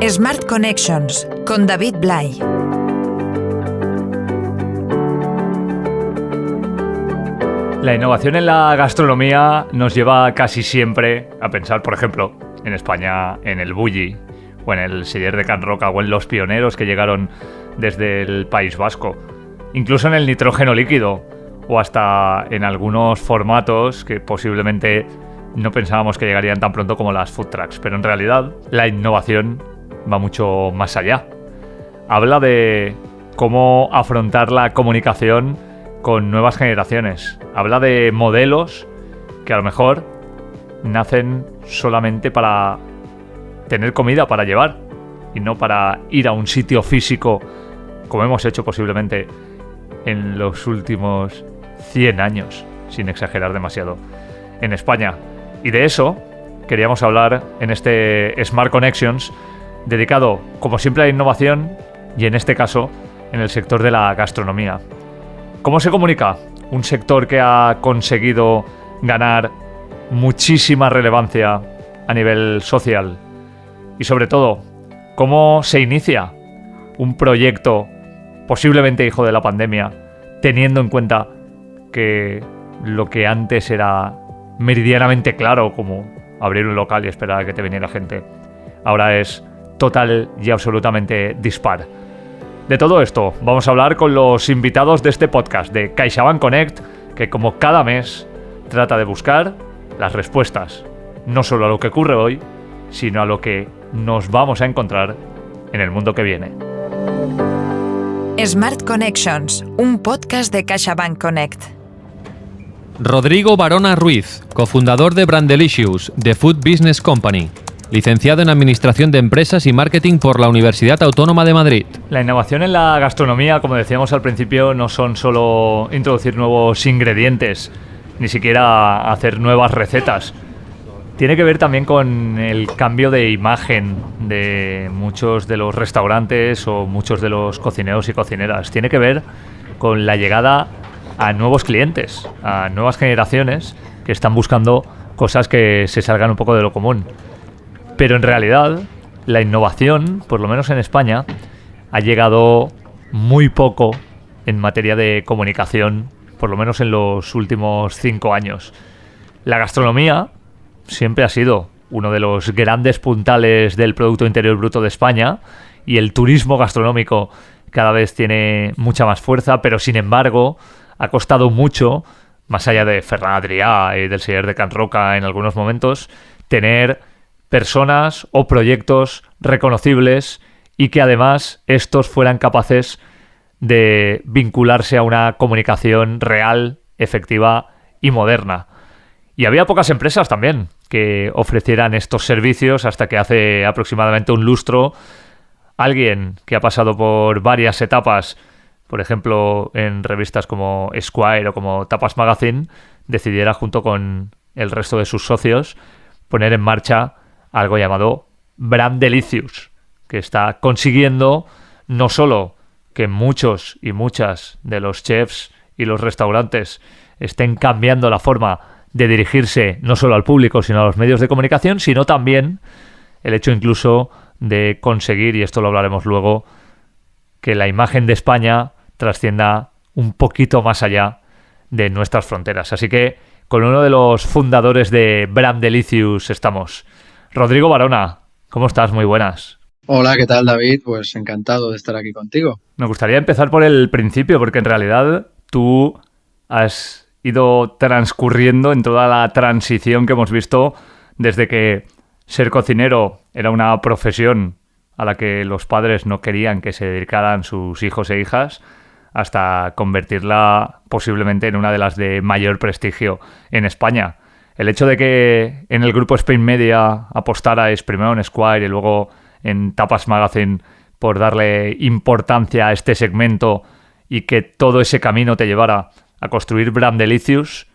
Smart Connections con David Blay. La innovación en la gastronomía nos lleva casi siempre a pensar, por ejemplo, en España, en el Bulli, o en el Celler de Can Roca, o en los pioneros que llegaron desde el País Vasco, incluso en el nitrógeno líquido, o hasta en algunos formatos que posiblemente no pensábamos que llegarían tan pronto como las food trucks. Pero en realidad la innovación va mucho más allá. Habla de cómo afrontar la comunicación con nuevas generaciones. Habla de modelos que a lo mejor nacen solamente para tener comida para llevar y no para ir a un sitio físico, como hemos hecho posiblemente en los últimos 100 años, sin exagerar demasiado, en España. Y de eso queríamos hablar en este Smart Connections, dedicado, como siempre, a la innovación y, en este caso, en el sector de la gastronomía. ¿Cómo se comunica un sector que ha conseguido ganar muchísima relevancia a nivel social? Y sobre todo, ¿cómo se inicia un proyecto posiblemente hijo de la pandemia, teniendo en cuenta que lo que antes era meridianamente claro, como abrir un local y esperar a que te viniera gente, ahora es total y absolutamente dispar? De todo esto vamos a hablar con los invitados de este podcast de CaixaBank Connect, que como cada mes trata de buscar las respuestas, no solo a lo que ocurre hoy, sino a lo que nos vamos a encontrar en el mundo que viene. Smart Connections, un podcast de CaixaBank Connect. Rodrigo Barona Ruiz, cofundador de Brandelicious, The Food Business Company. Licenciado en Administración de Empresas y Marketing por la Universidad Autónoma de Madrid. La innovación en la gastronomía, como decíamos al principio, no son solo introducir nuevos ingredientes, ni siquiera hacer nuevas recetas. Tiene que ver también con el cambio de imagen de muchos de los restaurantes o muchos de los cocineros y cocineras. Tiene que ver con la llegada a nuevos clientes, a nuevas generaciones que están buscando cosas que se salgan un poco de lo común. Pero en realidad, la innovación, por lo menos en España, ha llegado muy poco en materia de comunicación, por lo menos en los últimos 5 años. La gastronomía siempre ha sido uno de los grandes puntales del Producto Interior Bruto de España, y el turismo gastronómico cada vez tiene mucha más fuerza, pero sin embargo ha costado mucho, más allá de Ferran Adrià y del Celler de Can Roca en algunos momentos, tener personas o proyectos reconocibles y que además estos fueran capaces de vincularse a una comunicación real, efectiva y moderna. Y había pocas empresas también que ofrecieran estos servicios hasta que hace aproximadamente un lustro alguien que ha pasado por varias etapas, por ejemplo en revistas como Esquire o como Tapas Magazine, decidiera junto con el resto de sus socios poner en marcha algo llamado Brandelicious, que está consiguiendo no solo que muchos y muchas de los chefs y los restaurantes estén cambiando la forma de dirigirse no solo al público, sino a los medios de comunicación, sino también el hecho incluso de conseguir, y esto lo hablaremos luego, que la imagen de España trascienda un poquito más allá de nuestras fronteras. Así que con uno de los fundadores de Brandelicious estamos. Rodrigo Barona, ¿cómo estás? Muy buenas. Hola, ¿qué tal, David? Pues encantado de estar aquí contigo. Me gustaría empezar por el principio, porque en realidad tú has ido transcurriendo en toda la transición que hemos visto desde que ser cocinero era una profesión a la que los padres no querían que se dedicaran sus hijos e hijas, hasta convertirla posiblemente en una de las de mayor prestigio en España. El hecho de que en el grupo Spain Media apostarais primero en Esquire y luego en Tapas Magazine por darle importancia a este segmento y que todo ese camino te llevara a construir Brandelicious,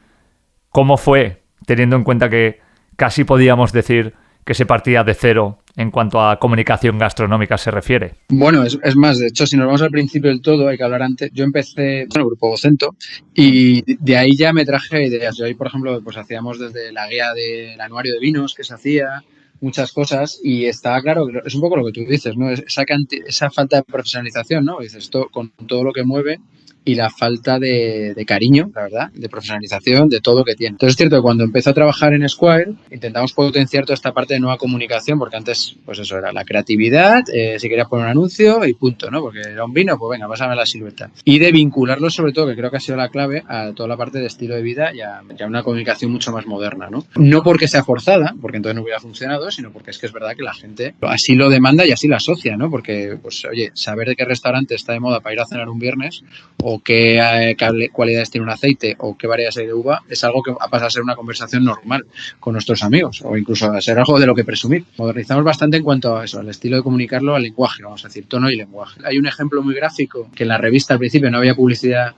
¿cómo fue, teniendo en cuenta que casi podíamos decir que se partía de cero en cuanto a comunicación gastronómica se refiere? Bueno, es más, de hecho, si nos vamos al principio del todo, hay que hablar antes. Yo empecé en el grupo Vocento y de ahí ya me traje ideas. Yo ahí, por ejemplo, pues hacíamos desde la guía del anuario de vinos que se hacía, muchas cosas y está claro, es un poco lo que tú dices, ¿no? Esa falta de profesionalización, ¿no? Dices, con todo lo que mueve y la falta de cariño, la verdad, de profesionalización, de todo que tiene. Entonces es cierto que cuando empecé a trabajar en Squire intentamos potenciar toda esta parte de nueva comunicación, porque antes, pues eso, era la creatividad, si querías poner un anuncio y punto, ¿no? Porque era un vino, pues venga, pásame la silueta. Y de vincularlo sobre todo, que creo que ha sido la clave, a toda la parte de estilo de vida y a una comunicación mucho más moderna, ¿no? No porque sea forzada, porque entonces no hubiera funcionado, sino porque es que es verdad que la gente así lo demanda y así lo asocia, ¿no? Porque, pues oye, saber de qué restaurante está de moda para ir a cenar un viernes o qué cualidades tiene un aceite o qué variedades hay de uva, es algo que pasa a ser una conversación normal con nuestros amigos o incluso a ser algo de lo que presumir. Modernizamos bastante en cuanto a eso, al estilo de comunicarlo, al lenguaje, vamos a decir, tono y lenguaje. Hay un ejemplo muy gráfico que en la revista al principio no había publicidad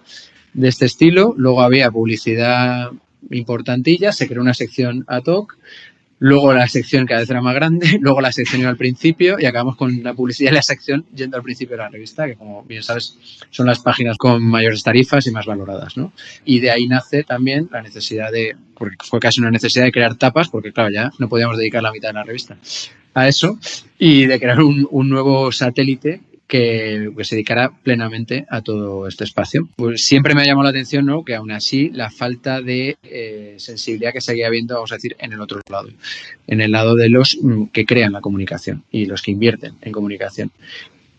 de este estilo, luego había publicidad importantilla, se creó una sección ad hoc, luego la sección cada vez era más grande, luego la sección iba al principio y acabamos con la publicidad de la sección yendo al principio de la revista, que como bien sabes son las páginas con mayores tarifas y más valoradas, ¿no? Y de ahí nace también la necesidad porque fue casi una necesidad de crear tapas, porque claro, ya no podíamos dedicar la mitad de la revista a eso, y de crear un nuevo satélite que se dedicará plenamente a todo este espacio. Pues siempre me ha llamado la atención, ¿no?, que aún así la falta de sensibilidad que seguía habiendo, vamos a decir, en el otro lado, en el lado de los que crean la comunicación y los que invierten en comunicación.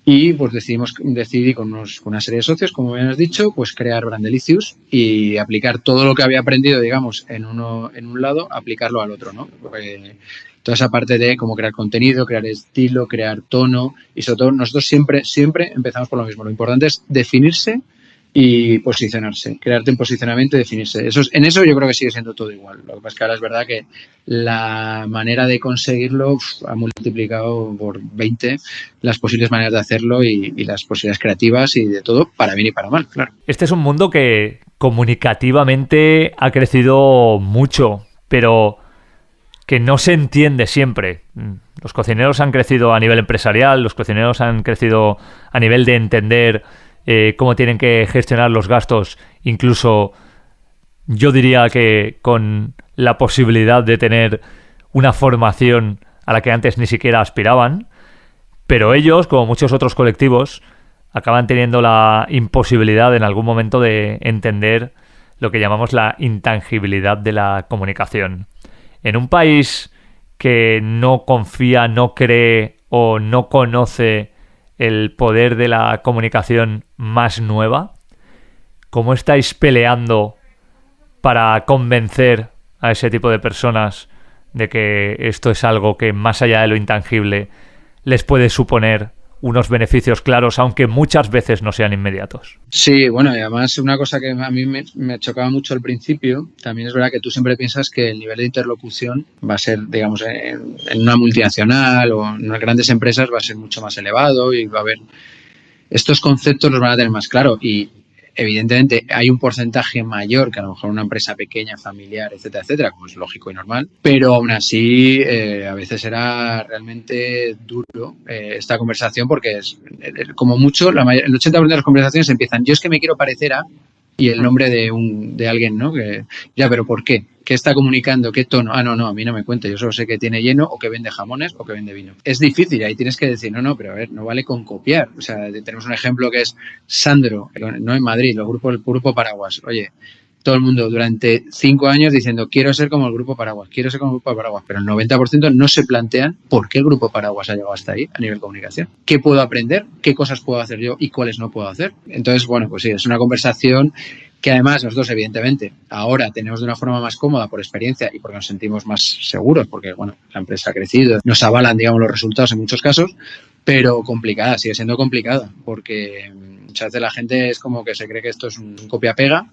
Y pues decidí con una serie de socios, como bien has dicho, pues crear Brandelicious y aplicar todo lo que había aprendido, digamos, en un lado, aplicarlo al otro, ¿no? Toda esa parte de cómo crear contenido, crear estilo, crear tono y sobre todo nosotros siempre empezamos por lo mismo. Lo importante es definirse y posicionarse, crearte un posicionamiento y definirse. En eso yo creo que sigue siendo todo igual. Lo que pasa es que ahora es verdad que la manera de conseguirlo ha multiplicado por 20 las posibles maneras de hacerlo y las posibilidades creativas y de todo, para bien y para mal, claro. Este es un mundo que comunicativamente ha crecido mucho, pero que no se entiende siempre. Los cocineros han crecido a nivel empresarial, los cocineros han crecido a nivel de entender cómo tienen que gestionar los gastos, incluso yo diría que con la posibilidad de tener una formación a la que antes ni siquiera aspiraban, pero ellos, como muchos otros colectivos, acaban teniendo la imposibilidad en algún momento de entender lo que llamamos la intangibilidad de la comunicación. En un país que no confía, no cree o no conoce el poder de la comunicación más nueva, ¿cómo estáis peleando para convencer a ese tipo de personas de que esto es algo que más allá de lo intangible les puede suponer unos beneficios claros, aunque muchas veces no sean inmediatos? Sí, bueno, y además una cosa que a mí me chocaba mucho al principio, también es verdad que tú siempre piensas que el nivel de interlocución va a ser, digamos, en una multinacional o en unas grandes empresas va a ser mucho más elevado y va a haber estos conceptos los van a tener más claro y evidentemente hay un porcentaje mayor que a lo mejor una empresa pequeña, familiar, etcétera, como es lógico y normal, pero aún así a veces era realmente duro esta conversación porque es como mucho, el 80% de las conversaciones empiezan, yo es que me quiero parecer a, y el nombre de alguien, ¿no? Que ya, pero ¿por qué? ¿Qué está comunicando? ¿Qué tono? Ah, no, a mí no me cuenta. Yo solo sé que tiene lleno o que vende jamones o que vende vino. Es difícil, ahí tienes que decir, no, pero a ver, no vale con copiar. O sea, tenemos un ejemplo que es Sandro, no en Madrid, el grupo Paraguas. Oye, todo el mundo durante 5 años diciendo quiero ser como el Grupo Paraguas, pero el 90% no se plantean por qué el Grupo Paraguas ha llegado hasta ahí a nivel comunicación. ¿Qué puedo aprender? ¿Qué cosas puedo hacer yo y cuáles no puedo hacer? Entonces, bueno, pues sí, es una conversación que además nosotros, evidentemente, ahora tenemos de una forma más cómoda por experiencia y porque nos sentimos más seguros, porque, bueno, la empresa ha crecido, nos avalan, digamos, los resultados en muchos casos, pero complicada, sigue siendo complicada, porque muchas veces la gente es como que se cree que esto es un copia-pega.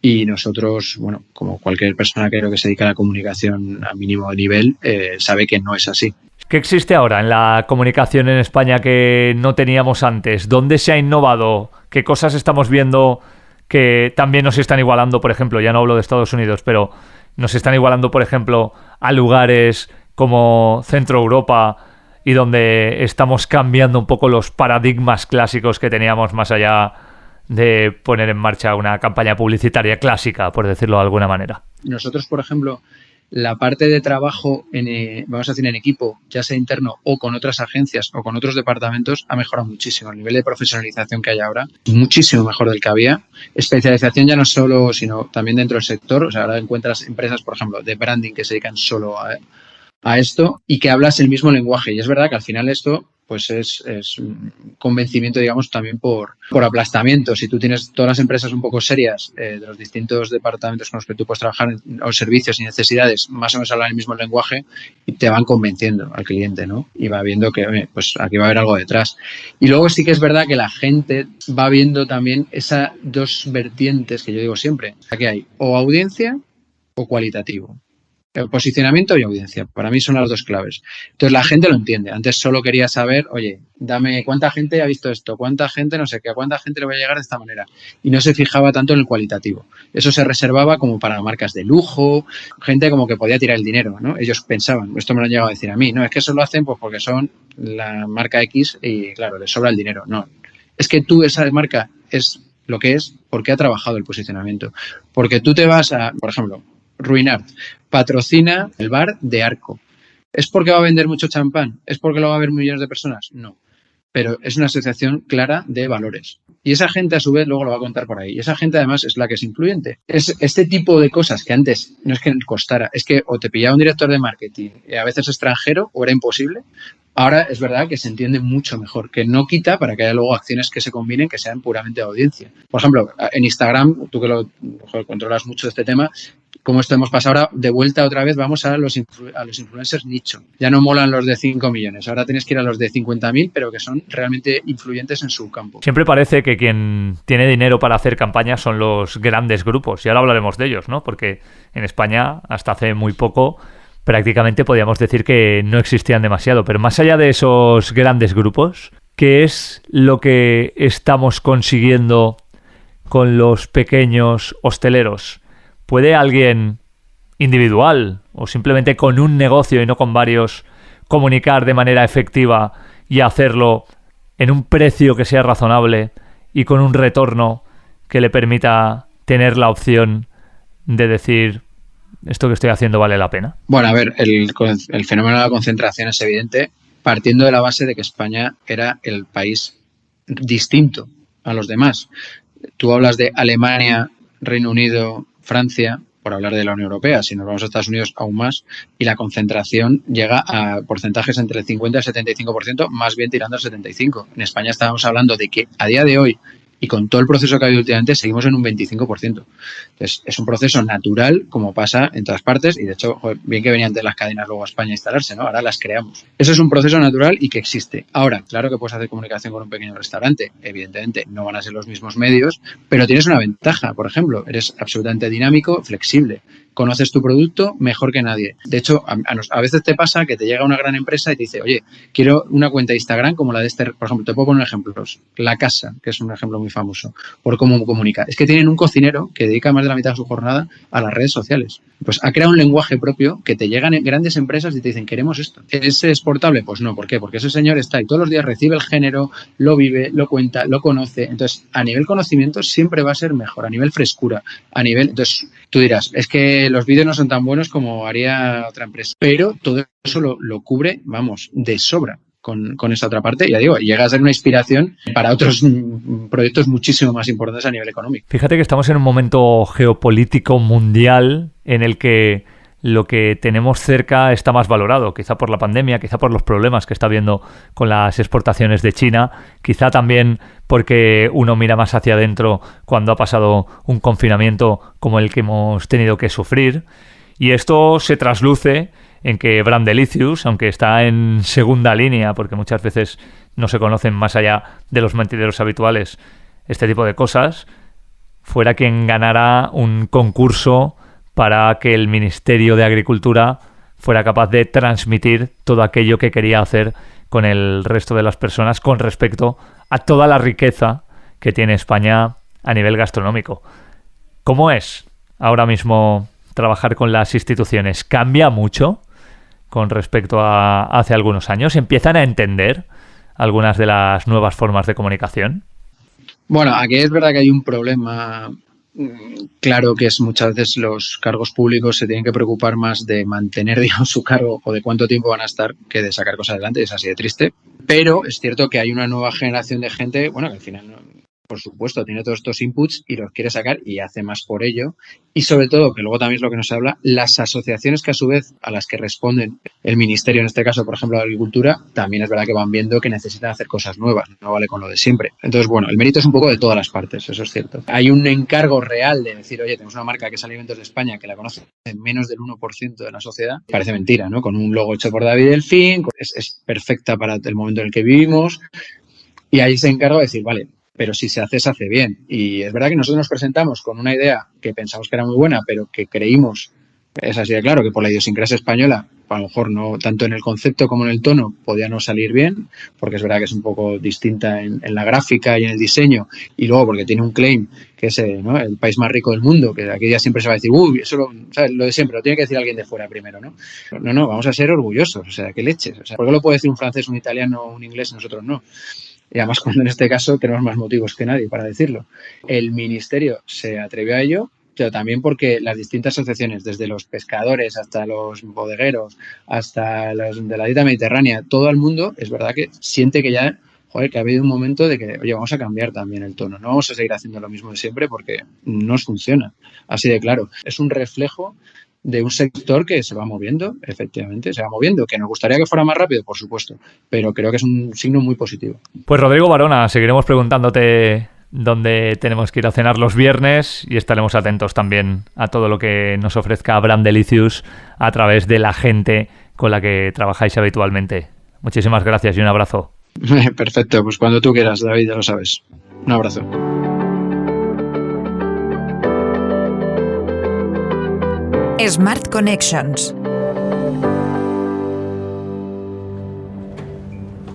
Y nosotros, bueno, como cualquier persona que creo que se dedica a la comunicación a mínimo nivel, sabe que no es así. ¿Qué existe ahora en la comunicación en España que no teníamos antes? ¿Dónde se ha innovado? ¿Qué cosas estamos viendo que también nos están igualando? Por ejemplo, ya no hablo de Estados Unidos, pero nos están igualando, por ejemplo, a lugares como Centro Europa y donde estamos cambiando un poco los paradigmas clásicos que teníamos más allá de poner en marcha una campaña publicitaria clásica, por decirlo de alguna manera. Nosotros, por ejemplo, la parte de trabajo, vamos a decir, en equipo, ya sea interno o con otras agencias o con otros departamentos, ha mejorado muchísimo. El nivel de profesionalización que hay ahora es muchísimo mejor del que había. Especialización ya no solo, sino también dentro del sector. O sea, ahora encuentras empresas, por ejemplo, de branding que se dedican solo a esto y que hablas el mismo lenguaje. Y es verdad que al final esto pues es un convencimiento, digamos, también por aplastamiento. Si tú tienes todas las empresas un poco serias de los distintos departamentos con los que tú puedes trabajar, o servicios y necesidades, más o menos hablan el mismo lenguaje y te van convenciendo al cliente, ¿no? Y va viendo que, oye, pues aquí va a haber algo detrás. Y luego sí que es verdad que la gente va viendo también esas dos vertientes que yo digo siempre. Aquí hay o audiencia o cualitativo. Posicionamiento y audiencia. Para mí son las dos claves. Entonces la gente lo entiende. Antes solo quería saber, oye, dame cuánta gente ha visto esto, cuánta gente no sé qué, a cuánta gente le va a llegar de esta manera. Y no se fijaba tanto en el cualitativo. Eso se reservaba como para marcas de lujo, gente como que podía tirar el dinero, ¿no? Ellos pensaban, esto me lo han llegado a decir a mí, no, es que eso lo hacen pues porque son la marca X y claro, les sobra el dinero. No, es que tú esa marca es lo que es porque ha trabajado el posicionamiento. Porque tú te vas a, por ejemplo, Ruinart patrocina el bar de Arco. ¿Es porque va a vender mucho champán? ¿Es porque lo va a ver millones de personas? No. Pero es una asociación clara de valores. Y esa gente, a su vez, luego lo va a contar por ahí. Y esa gente, además, es la que es influyente. Es este tipo de cosas que antes no es que costara, es que o te pillaba un director de marketing, a veces extranjero, o era imposible. Ahora es verdad que se entiende mucho mejor, que no quita para que haya luego acciones que se combinen que sean puramente de audiencia. Por ejemplo, en Instagram, tú que lo controlas mucho de este tema, como esto hemos pasado ahora, de vuelta otra vez vamos a los influencers nicho. Ya no molan los de 5 millones, ahora tienes que ir a los de 50.000, pero que son realmente influyentes en su campo. Siempre parece que quien tiene dinero para hacer campañas son los grandes grupos, y ahora hablaremos de ellos, ¿no? Porque en España, hasta hace muy poco, prácticamente podíamos decir que no existían demasiado. Pero más allá de esos grandes grupos, ¿qué es lo que estamos consiguiendo con los pequeños hosteleros? ¿Puede alguien individual o simplemente con un negocio y no con varios comunicar de manera efectiva y hacerlo en un precio que sea razonable y con un retorno que le permita tener la opción de decir esto que estoy haciendo vale la pena? Bueno, a ver, el fenómeno de la concentración es evidente, partiendo de la base de que España era el país distinto a los demás. Tú hablas de Alemania, Reino Unido, Francia, por hablar de la Unión Europea, si nos vamos a Estados Unidos aún más, y la concentración llega a porcentajes entre el 50 y el 75%, más bien tirando al 75%. En España estábamos hablando de que a día de hoy, y con todo el proceso que ha habido últimamente, seguimos en un 25%. Entonces, es un proceso natural, como pasa en todas partes, y de hecho, joder, bien que venían de las cadenas luego a España a instalarse, ¿no? Ahora las creamos. Eso es un proceso natural y que existe. Ahora, claro que puedes hacer comunicación con un pequeño restaurante, evidentemente no van a ser los mismos medios, pero tienes una ventaja, por ejemplo, eres absolutamente dinámico, flexible. Conoces tu producto mejor que nadie. De hecho, a veces te pasa que te llega una gran empresa y te dice, oye, quiero una cuenta de Instagram como la de este, por ejemplo, te puedo poner ejemplos. La Casa, que es un ejemplo muy famoso, por cómo comunica. Es que tienen un cocinero que dedica más de la mitad de su jornada a las redes sociales. Pues ha creado un lenguaje propio que te llegan grandes empresas y te dicen, queremos esto. ¿Es exportable? Pues no. ¿Por qué? Porque ese señor está ahí todos los días, recibe el género, lo vive, lo cuenta, lo conoce. Entonces, a nivel conocimiento siempre va a ser mejor, a nivel frescura, a nivel... Entonces, tú dirás, es que los vídeos no son tan buenos como haría otra empresa. Pero todo eso lo cubre, vamos, de sobra con esa otra parte. Ya digo, llega a ser una inspiración para otros proyectos muchísimo más importantes a nivel económico. Fíjate que estamos en un momento geopolítico mundial en el que lo que tenemos cerca está más valorado, quizá por la pandemia, quizá por los problemas que está habiendo con las exportaciones de China, quizá también porque uno mira más hacia adentro cuando ha pasado un confinamiento como el que hemos tenido que sufrir. Y esto se trasluce en que Brandelicious, aunque está en segunda línea, porque muchas veces no se conocen más allá de los mentideros habituales este tipo de cosas, fuera quien ganara un concurso para que el Ministerio de Agricultura fuera capaz de transmitir todo aquello que quería hacer con el resto de las personas con respecto a toda la riqueza que tiene España a nivel gastronómico. ¿Cómo es ahora mismo trabajar con las instituciones? ¿Cambia mucho con respecto a hace algunos años? ¿Empiezan a entender algunas de las nuevas formas de comunicación? Bueno, aquí es verdad que hay un problema claro que es muchas veces los cargos públicos se tienen que preocupar más de mantener, digamos, su cargo o de cuánto tiempo van a estar que de sacar cosas adelante. Es así de triste. Pero es cierto que hay una nueva generación de gente, bueno, que al final, por supuesto, tiene todos estos inputs y los quiere sacar y hace más por ello. Y sobre todo, que luego también es lo que nos habla, las asociaciones que a su vez a las que responden el ministerio, en este caso, por ejemplo, de Agricultura, también es verdad que van viendo que necesitan hacer cosas nuevas, no vale con lo de siempre. Entonces, bueno, el mérito es un poco de todas las partes, eso es cierto. Hay un encargo real de decir, oye, tenemos una marca que es Alimentos de España, que la conoce menos del 1% de la sociedad. Parece mentira, ¿no? Con un logo hecho por David Delfín, es perfecta para el momento en el que vivimos. Y ahí se encarga de decir, vale, pero si se hace bien. Y es verdad que nosotros nos presentamos con una idea que pensamos que era muy buena, pero que creímos, es así de claro, que por la idiosincrasia española, a lo mejor no tanto en el concepto como en el tono, podía no salir bien, porque es verdad que es un poco distinta en la gráfica y en el diseño, y luego porque tiene un claim que es ¿no? el país más rico del mundo, que aquí ya siempre se va a decir, uy, eso ¿sabes? Lo de siempre, lo tiene que decir alguien de fuera primero, ¿no? No, vamos a ser orgullosos, o sea, qué leches. O sea, ¿por qué lo puede decir un francés, un italiano, un inglés y nosotros no? Y además cuando en este caso tenemos más motivos que nadie para decirlo. El ministerio se atrevió a ello, pero también porque las distintas asociaciones, desde los pescadores hasta los bodegueros, hasta los de la dieta mediterránea, todo el mundo, es verdad que siente que ya, joder, que ha habido un momento de que, oye, vamos a cambiar también el tono, no vamos a seguir haciendo lo mismo de siempre porque no nos funciona, así de claro. Es un reflejo de un sector que se va moviendo, efectivamente, se va moviendo, que nos gustaría que fuera más rápido, por supuesto, pero creo que es un signo muy positivo. Pues Rodrigo Barona, seguiremos preguntándote dónde tenemos que ir a cenar los viernes y estaremos atentos también a todo lo que nos ofrezca Brandelicious a través de la gente con la que trabajáis habitualmente. Muchísimas gracias y un abrazo. Perfecto, pues cuando tú quieras, David, ya lo sabes. Un abrazo. Smart Connections.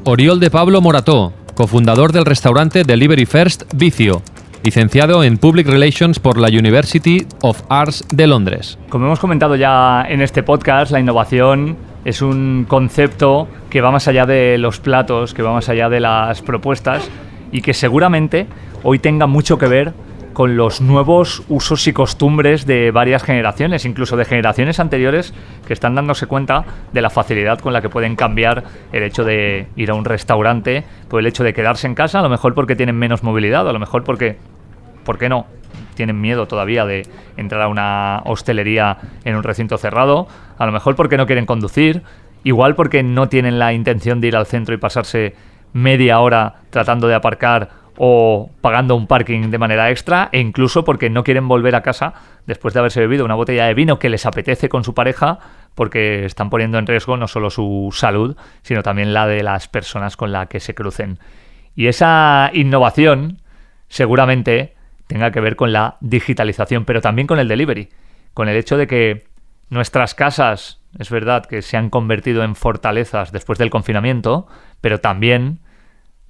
Oriol de Pablo Morató, cofundador del restaurante Delivery First Vicio, licenciado en Public Relations por la University of Arts de Londres. Como hemos comentado ya en este podcast, la innovación es un concepto que va más allá de los platos, que va más allá de las propuestas y que seguramente hoy tenga mucho que ver con los nuevos usos y costumbres de varias generaciones, incluso de generaciones anteriores que están dándose cuenta de la facilidad con la que pueden cambiar el hecho de ir a un restaurante por el hecho de quedarse en casa, a lo mejor porque tienen menos movilidad, a lo mejor porque, ¿por qué no?, tienen miedo todavía de entrar a una hostelería en un recinto cerrado, a lo mejor porque no quieren conducir, igual porque no tienen la intención de ir al centro y pasarse media hora tratando de aparcar o pagando un parking de manera extra, e incluso porque no quieren volver a casa después de haberse bebido una botella de vino que les apetece con su pareja, porque están poniendo en riesgo no solo su salud, sino también la de las personas con las que se crucen. Y esa innovación seguramente tenga que ver con la digitalización, pero también con el delivery, con el hecho de que nuestras casas, es verdad que se han convertido en fortalezas después del confinamiento, pero también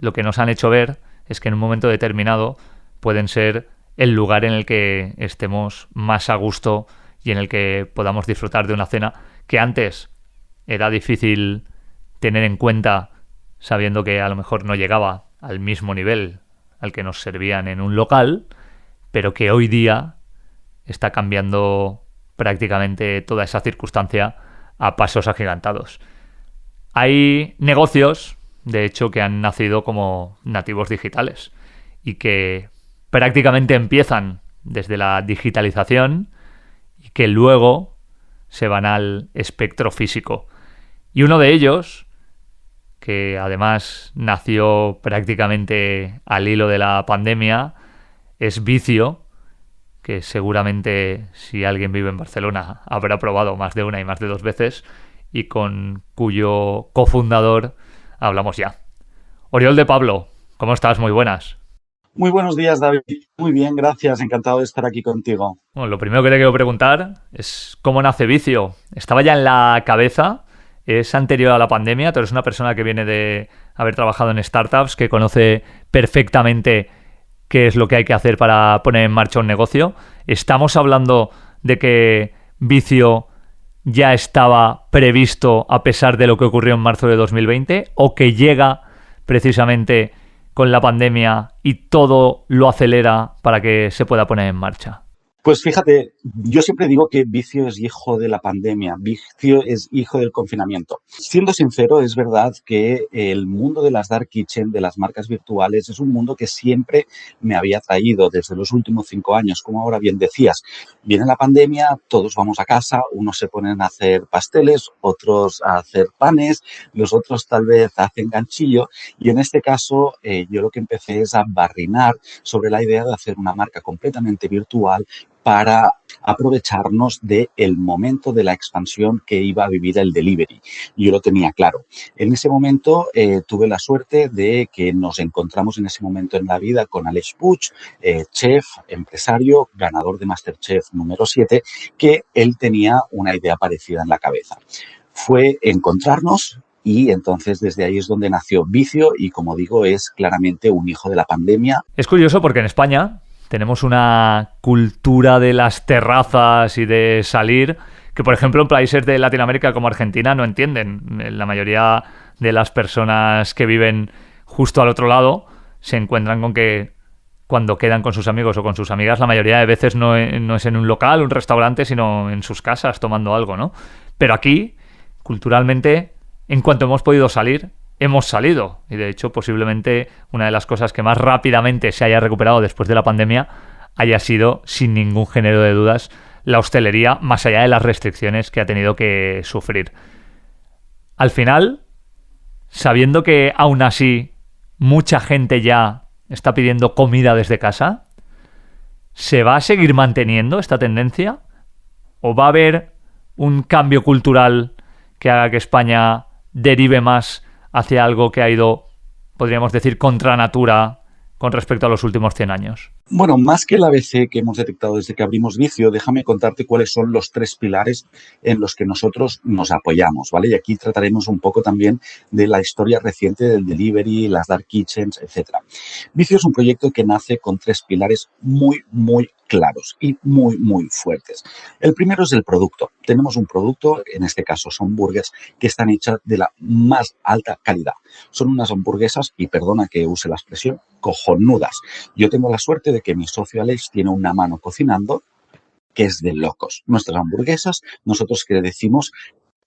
lo que nos han hecho ver es que en un momento determinado pueden ser el lugar en el que estemos más a gusto y en el que podamos disfrutar de una cena que antes era difícil tener en cuenta, sabiendo que a lo mejor no llegaba al mismo nivel al que nos servían en un local, pero que hoy día está cambiando prácticamente toda esa circunstancia a pasos agigantados. Hay negocios, de hecho, que han nacido como nativos digitales y que prácticamente empiezan desde la digitalización y que luego se van al espectro físico. Y uno de ellos, que además nació prácticamente al hilo de la pandemia, es Vicio, que seguramente si alguien vive en Barcelona habrá probado más de una y más de dos veces y con cuyo cofundador hablamos ya. Oriol de Pablo, ¿cómo estás? Muy buenas. Muy buenos días, David. Muy bien, gracias. Encantado de estar aquí contigo. Bueno, lo primero que te quiero preguntar es cómo nace Vicio. ¿Estaba ya en la cabeza? ¿Es anterior a la pandemia? Tú eres una persona que viene de haber trabajado en startups, que conoce perfectamente qué es lo que hay que hacer para poner en marcha un negocio. ¿Estamos hablando de que Vicio ya estaba previsto a pesar de lo que ocurrió en marzo de 2020 o que llega precisamente con la pandemia y todo lo acelera para que se pueda poner en marcha? Pues fíjate, yo siempre digo que vicio es hijo de la pandemia, vicio es hijo del confinamiento. Siendo sincero, es verdad que el mundo de las dark kitchen, de las marcas virtuales, es un mundo que siempre me había atraído desde los últimos 5 años. Como ahora bien decías, viene la pandemia, todos vamos a casa, unos se ponen a hacer pasteles, otros a hacer panes, los otros tal vez hacen ganchillo, y en este caso yo lo que empecé es a barrinar sobre la idea de hacer una marca completamente virtual para aprovecharnos del momento de la expansión que iba a vivir el delivery. Yo lo tenía claro. En ese momento tuve la suerte de que nos encontramos en ese momento en la vida con Aleix Puig, chef, empresario, ganador de MasterChef número 7, que él tenía una idea parecida en la cabeza. Fue encontrarnos y entonces desde ahí es donde nació Vicio y, como digo, es claramente un hijo de la pandemia. Es curioso porque en España tenemos una cultura de las terrazas y de salir que, por ejemplo, en países de Latinoamérica como Argentina no entienden. La mayoría de las personas que viven justo al otro lado se encuentran con que cuando quedan con sus amigos o con sus amigas, la mayoría de veces no es en un local, un restaurante, sino en sus casas tomando algo, ¿no? Pero aquí, culturalmente, en cuanto hemos podido salir, hemos salido. Y de hecho, posiblemente una de las cosas que más rápidamente se haya recuperado después de la pandemia haya sido, sin ningún género de dudas, la hostelería, más allá de las restricciones que ha tenido que sufrir. Al final, sabiendo que aún así mucha gente ya está pidiendo comida desde casa, ¿se va a seguir manteniendo esta tendencia? ¿O va a haber un cambio cultural que haga que España derive más hacia algo que ha ido, podríamos decir, contra natura con respecto a los últimos 100 años? Bueno, más que el ABC que hemos detectado desde que abrimos Vicio, déjame contarte cuáles son los 3 pilares en los que nosotros nos apoyamos, ¿vale? Y aquí trataremos un poco también de la historia reciente del delivery, las dark kitchens, etc. Vicio es un proyecto que nace con 3 pilares muy, muy claros y muy, muy fuertes. El primero es el producto. Tenemos un producto, en este caso son burgers, que están hechas de la más alta calidad. Son unas hamburguesas, y perdona que use la expresión, cojonudas. Yo tengo la suerte de que mi socio Alex tiene una mano cocinando que es de locos. Nuestras hamburguesas, nosotros que decimos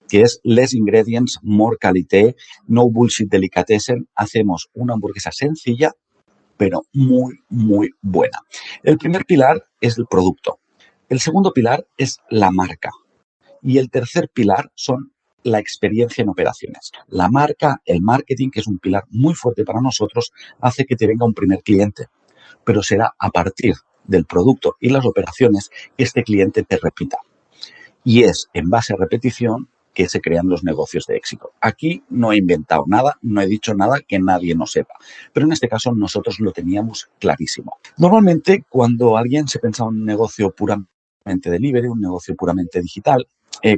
que es less ingredients, more qualité, no bullshit delicatessen. Hacemos una hamburguesa sencilla, pero muy, muy buena. El primer pilar es el producto. El segundo pilar es la marca. Y el tercer pilar son la experiencia en operaciones. La marca, el marketing, que es un pilar muy fuerte para nosotros, hace que te venga un primer cliente. Pero será a partir del producto y las operaciones que este cliente te repita. Y es en base a repetición que se crean los negocios de éxito. Aquí no he inventado nada, no he dicho nada que nadie no sepa, pero en este caso nosotros lo teníamos clarísimo. Normalmente, cuando alguien se pensa en un negocio puramente delivery, un negocio puramente digital,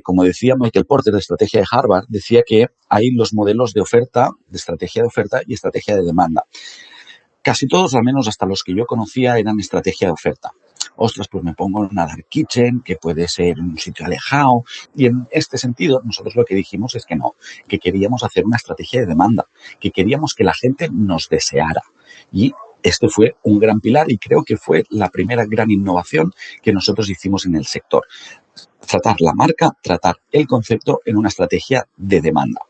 como decía Michael Porter de Estrategia de Harvard, decía que hay los modelos de oferta, de estrategia de oferta y estrategia de demanda. Casi todos, al menos hasta los que yo conocía, eran estrategia de oferta. Ostras, pues me pongo en una dark kitchen, que puede ser en un sitio alejado. Y en este sentido, nosotros lo que dijimos es que no, que queríamos hacer una estrategia de demanda, que queríamos que la gente nos deseara. Y este fue un gran pilar y creo que fue la primera gran innovación que nosotros hicimos en el sector. Tratar la marca, tratar el concepto en una estrategia de demanda.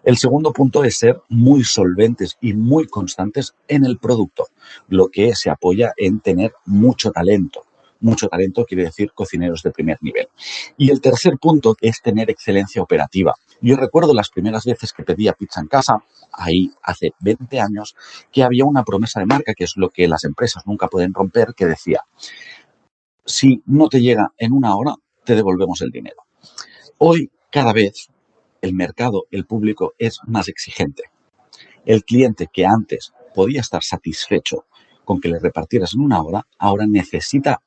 El segundo punto es ser muy solventes y muy constantes en el producto, lo que se apoya en tener mucho talento. Mucho talento quiere decir cocineros de primer nivel. Y el tercer punto es tener excelencia operativa. Yo recuerdo las primeras veces que pedía pizza en casa, ahí hace 20 años, que había una promesa de marca, que es lo que las empresas nunca pueden romper, que decía, si no te llega en una hora, te devolvemos el dinero. Hoy, cada vez, el mercado, el público es más exigente. El cliente que antes podía estar satisfecho con que le repartieras en una hora, ahora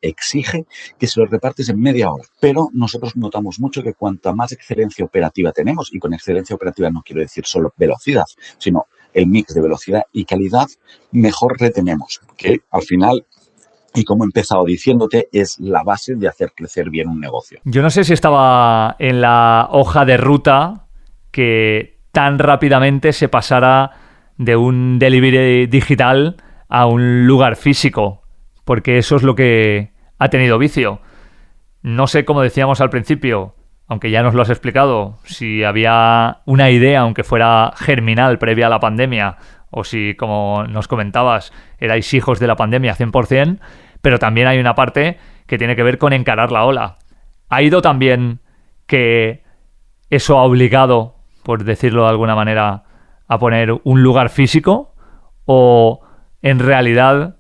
exige que se lo repartes en media hora. Pero nosotros notamos mucho que cuanta más excelencia operativa tenemos, y con excelencia operativa no quiero decir solo velocidad, sino el mix de velocidad y calidad, mejor retenemos. Que al final, y como he empezado diciéndote, es la base de hacer crecer bien un negocio. Yo no sé si estaba en la hoja de ruta que tan rápidamente se pasara de un delivery digital a un lugar físico, porque eso es lo que ha tenido vicio. No sé, como decíamos al principio, aunque ya nos lo has explicado, si había una idea, aunque fuera germinal, previa a la pandemia, o si, como nos comentabas, erais hijos de la pandemia 100%, pero también hay una parte que tiene que ver con encarar la ola. ¿Ha ido también que eso ha obligado, por decirlo de alguna manera, a poner un lugar físico? ¿O en realidad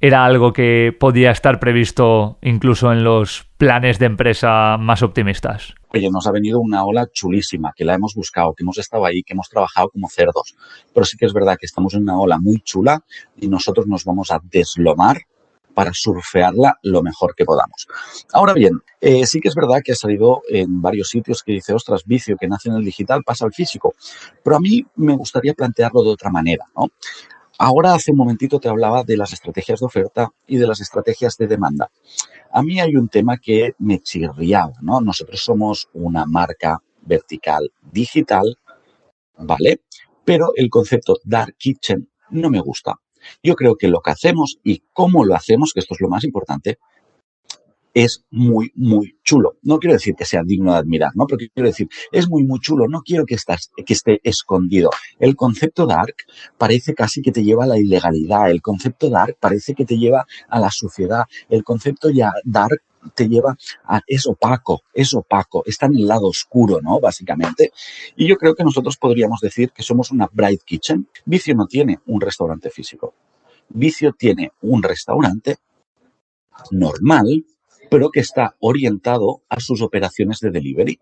era algo que podía estar previsto incluso en los planes de empresa más optimistas? Oye, nos ha venido una ola chulísima, que la hemos buscado, que hemos estado ahí, que hemos trabajado como cerdos. Pero sí que es verdad que estamos en una ola muy chula y nosotros nos vamos a deslomar para surfearla lo mejor que podamos. Ahora bien, sí que es verdad que ha salido en varios sitios que dice, ostras, vicio que nace en el digital pasa al físico. Pero a mí me gustaría plantearlo de otra manera, ¿no? Ahora, hace un momentito te hablaba de las estrategias de oferta y de las estrategias de demanda. A mí hay un tema que me chirriaba, ¿no? Nosotros somos una marca vertical digital, ¿vale? Pero el concepto Dark Kitchen no me gusta. Yo creo que lo que hacemos y cómo lo hacemos, que esto es lo más importante, es muy, muy chulo. No quiero decir que sea digno de admirar, ¿no? Pero quiero decir, es muy, muy chulo. No quiero que esté escondido. El concepto dark parece casi que te lleva a la ilegalidad. El concepto dark parece que te lleva a la suciedad. El concepto ya dark te lleva a... es opaco, está en el lado oscuro, ¿no? Básicamente. Y yo creo que nosotros podríamos decir que somos una bright kitchen. Vicio no tiene un restaurante físico. Vicio tiene un restaurante normal, pero que está orientado a sus operaciones de delivery.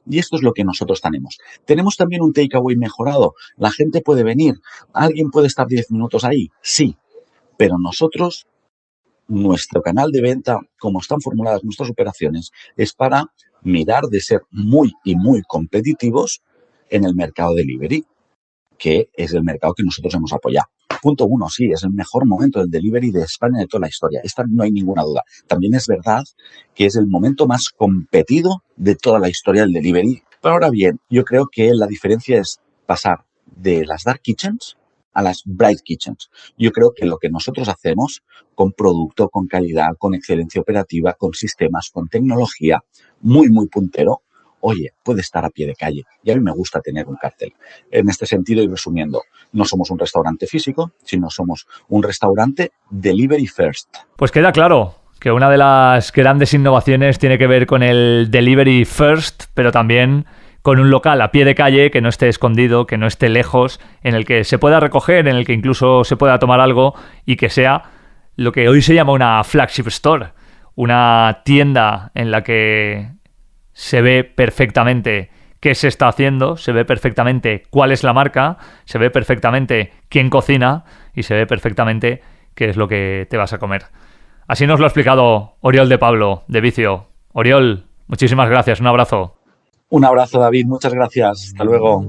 Y esto es lo que nosotros tenemos. Tenemos también un takeaway mejorado. La gente puede venir. ¿Alguien puede estar 10 minutos ahí? Sí. Pero nosotros, nuestro canal de venta, como están formuladas nuestras operaciones, es para mirar de ser muy y muy competitivos en el mercado delivery, que es el mercado que nosotros hemos apoyado. Punto 1, sí, es el mejor momento del delivery de España de toda la historia. Esta no hay ninguna duda. También es verdad que es el momento más competido de toda la historia del delivery. Pero ahora bien, yo creo que la diferencia es pasar de las dark kitchens a las bright kitchens. Yo creo que lo que nosotros hacemos con producto, con calidad, con excelencia operativa, con sistemas, con tecnología, muy, muy puntero, oye, puede estar a pie de calle. Y a mí me gusta tener un cartel. En este sentido, y resumiendo, no somos un restaurante físico, sino somos un restaurante delivery first. Pues queda claro que una de las grandes innovaciones tiene que ver con el delivery first, pero también con un local a pie de calle que no esté escondido, que no esté lejos, en el que se pueda recoger, en el que incluso se pueda tomar algo y que sea lo que hoy se llama una flagship store, una tienda en la que se ve perfectamente qué se está haciendo, se ve perfectamente cuál es la marca, se ve perfectamente quién cocina y se ve perfectamente qué es lo que te vas a comer. Así nos lo ha explicado Oriol de Pablo, de Vicio. Oriol, muchísimas gracias, un abrazo. Un abrazo, David, muchas gracias. Hasta luego.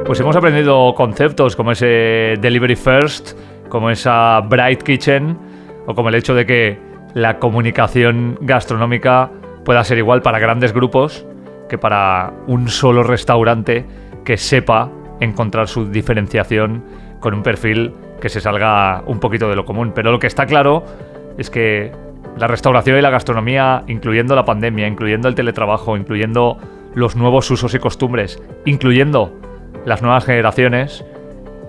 Pues hemos aprendido conceptos como ese Delivery First, como esa Bright Kitchen, o como el hecho de que la comunicación gastronómica pueda ser igual para grandes grupos que para un solo restaurante que sepa encontrar su diferenciación con un perfil que se salga un poquito de lo común. Pero lo que está claro es que la restauración y la gastronomía, incluyendo la pandemia, incluyendo el teletrabajo, incluyendo los nuevos usos y costumbres, incluyendo las nuevas generaciones,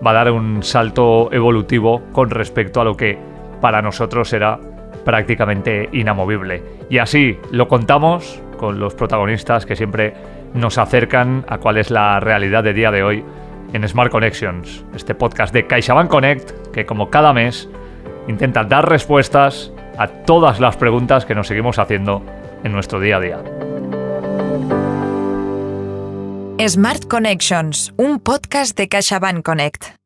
va a dar un salto evolutivo con respecto a lo que para nosotros era prácticamente inamovible. Y así lo contamos con los protagonistas que siempre nos acercan a cuál es la realidad de día de hoy en Smart Connections, este podcast de CaixaBank Connect, que como cada mes intenta dar respuestas a todas las preguntas que nos seguimos haciendo en nuestro día a día. Smart Connections, un podcast de CaixaBank Connect.